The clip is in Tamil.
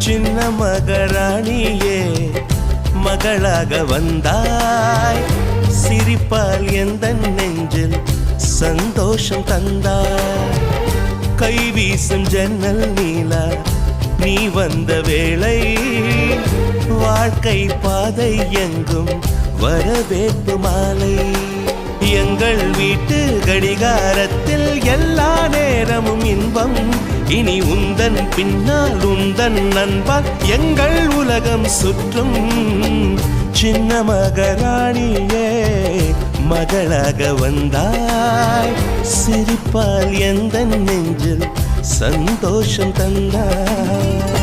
சின்ன மகாராணியே மகளாக வந்தாய், சிரிப்பால் எந்த நெஞ்சில் சந்தோஷம் தந்தாய். கை வீசும் ஜன்னல் நீலா நீ வந்த வேளை, வாழ்க்கை பாதை எங்கும் வரவேற்பு மாலை. எங்கள் வீட்டு கடிகாரத்தில் எல்லா நேரமும் இன்பம், இனி உந்தன் பின்னால் உந்தன் நண்பால் எங்கள் உலகம் சுற்றும். சின்ன மகாராணியே மகளாக வந்தாய், சிரிப்பால் எந்த நெஞ்சில் சந்தோஷம் தந்தாய்.